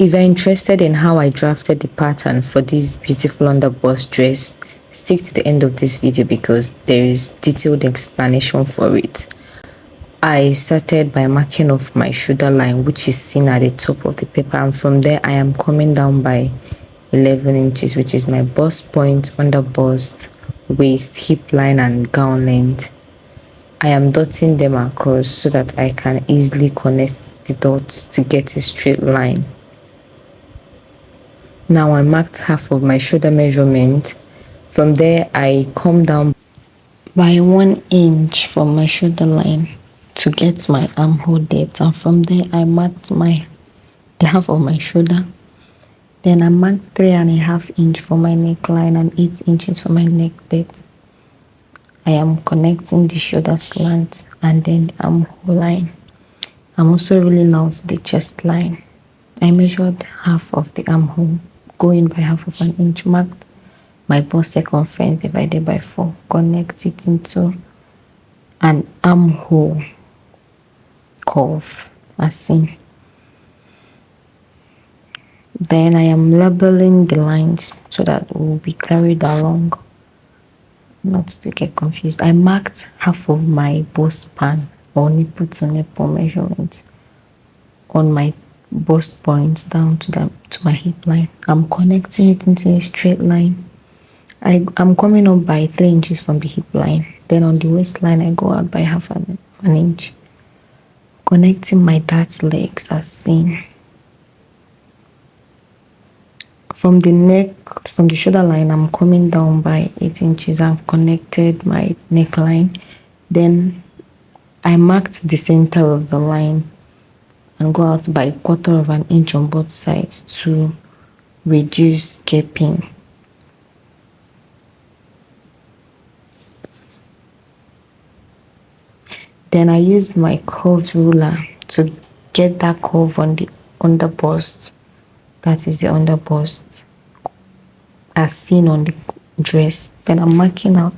If you're interested in how I drafted the pattern for this beautiful underbust dress, stick to the end of this video because there is detailed explanation for it. I started by marking off my shoulder line, which is seen at the top of the paper, and from there I am coming down by 11 inches, which is my bust point, underbust, waist, hip line and gown length. I am dotting them across so that I can easily connect the dots to get a straight line. Now I marked half of my shoulder measurement. From there I come down by 1 inch from my shoulder line to get my armhole depth, and from there I marked the half of my shoulder. Then I marked 3.5 inches for my neckline and 8 inches for my neck depth. I am connecting the shoulder slant and then the armhole line. I'm also ruling out the chest line. I measured half of the armhole, going by half of an inch, marked my bust circumference divided by 4, connect it into an armhole curve as seen. Then I am labeling the lines so that it will be carried along, not to get confused. I marked half of my bust span or nipple to nipple measurement on my bust point down to my hip line. I'm connecting it into a straight line. I'm coming up by 3 inches from the hip line. Then on the waistline I go out by half an inch, connecting my dart legs as seen. From the shoulder line, I'm coming down by 8 inches and connected my neckline. Then I marked the center of the line and go out by 1/4 of an inch on both sides to reduce gaping. Then I used my curved ruler to get that curve on the underbust. That is the underbust as seen on the dress. Then I'm marking out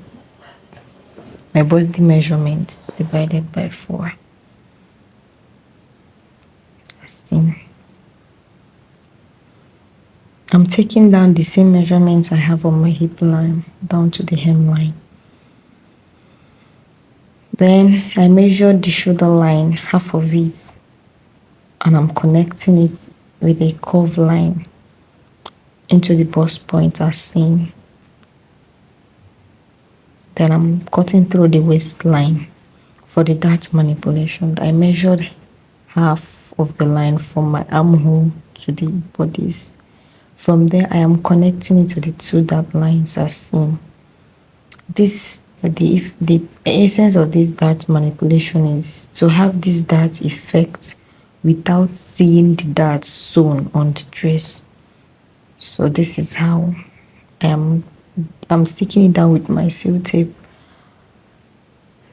my body measurement divided by 4 as seen. I'm taking down the same measurements I have on my hip line down to the hemline. Then I measured the shoulder line, half of it, and I'm connecting it with a curved line into the bust point as seen. Then I'm cutting through the waistline for the dart manipulation. I measured half of the line from my armhole to the bodice. From there I am connecting it to the 2 dart lines as seen. The essence of this dart manipulation is to have this dart effect without seeing the dart sewn on the dress. So this is how I'm sticking it down with my seal tape.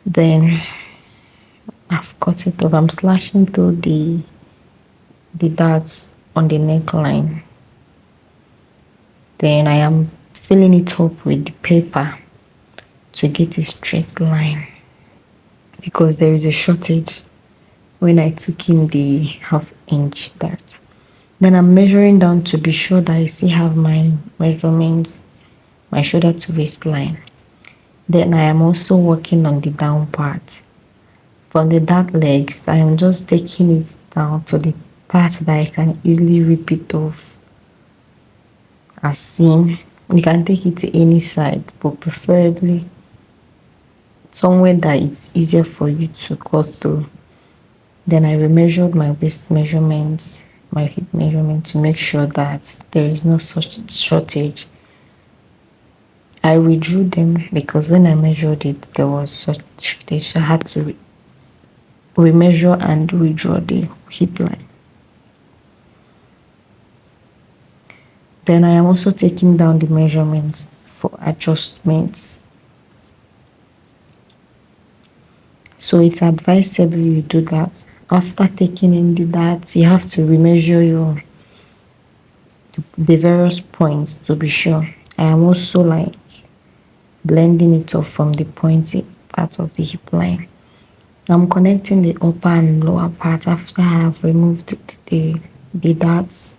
Then I've cut it off. I'm slashing through the darts on the neckline. Then I am filling it up with the paper to get a straight line because there is a shortage when I took in the 1/2 inch dart. Then I'm measuring down to be sure that I still have my measurements, my shoulder to waistline. Then I am also working on the down part. From the dart legs, I am just taking it down to the part that I can easily rip it off as seen. You can take it to any side, but preferably somewhere that it's easier for you to cut through. Then I remeasured my waist measurements, my hip measurement to make sure that there is no such shortage. I redrew them because when I measured it, there was such shortage. I had to remeasure and redraw the hip line. Then I am also taking down the measurements for adjustments. So it's advisable you do that. After taking in the darts, you have to remeasure the various points to be sure. I am also blending it off from the pointy part of the hip line. I'm connecting the upper and lower part after I have removed the darts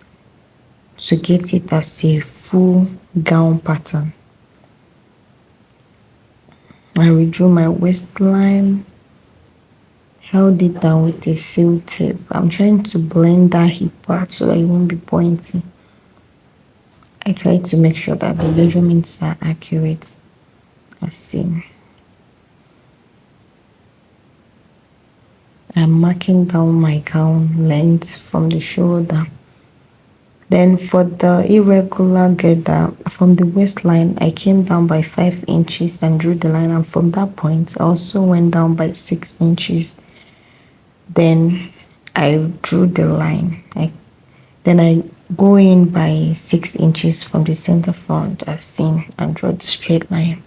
to get it as a full gown pattern. I redrew my waistline, held it down with a seal tape. I'm trying to blend that hip part so that it won't be pointy. I try to make sure that the measurements are accurate as seen. I'm marking down my gown length from the shoulder. Then for the irregular girder, from the waistline, I came down by 5 inches and drew the line. And from that point, I also went down by 6 inches. Then I drew the line. Then I go in by 6 inches from the center front as seen and draw the straight line.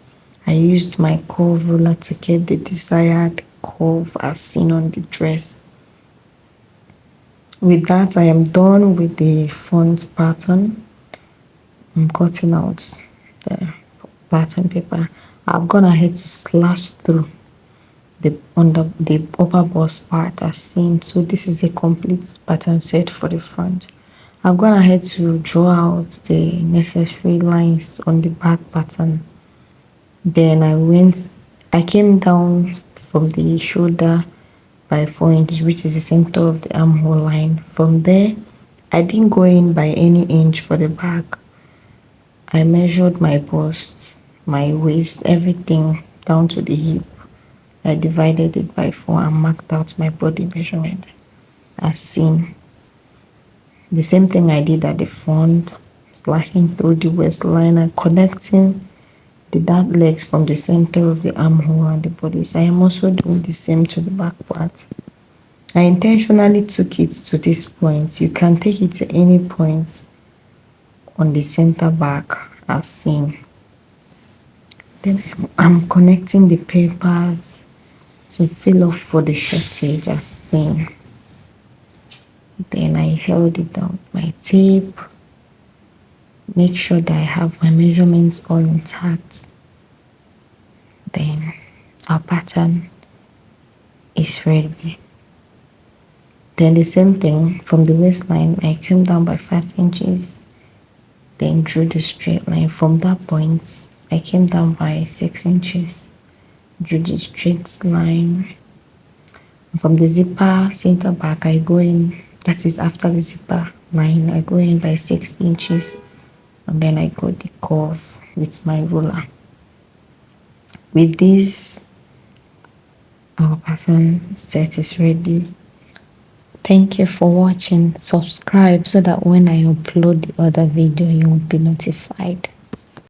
I used my curve ruler to get the desired curve as seen on the dress. With that, I am done with the front pattern. I'm cutting out the pattern paper. I've gone ahead to slash through the upper bust part as seen. So this is a complete pattern set for the front. I've gone ahead to draw out the necessary lines on the back pattern. Then I came down from the shoulder by 4 inches, which is the center of the armhole line. From there, I didn't go in by any inch for the back. I measured my bust, my waist, everything down to the hip. I divided it by 4 and marked out my body measurement as seen. The same thing I did at the front, slashing through the waistline and connecting the dark legs from the center of the armhole and the bodice. I am also doing the same to the back part. I intentionally took it to this point. You can take it to any point on the center back as seen. Then I'm connecting the papers to fill up for the shortage as seen. Then I held it down with my tape. Make sure that I have my measurements all intact. Then our pattern is ready. Then the same thing from the waistline, I came down by 5 inches, then drew the straight line. From that point, I came down by 6 inches, drew the straight line. From the zipper center back, I go in, that is after the zipper line, I go in by 6 inches, and then I go the curve with my ruler. With this, our pattern set is ready. Thank you for watching. Subscribe so that when I upload the other video, you will be notified.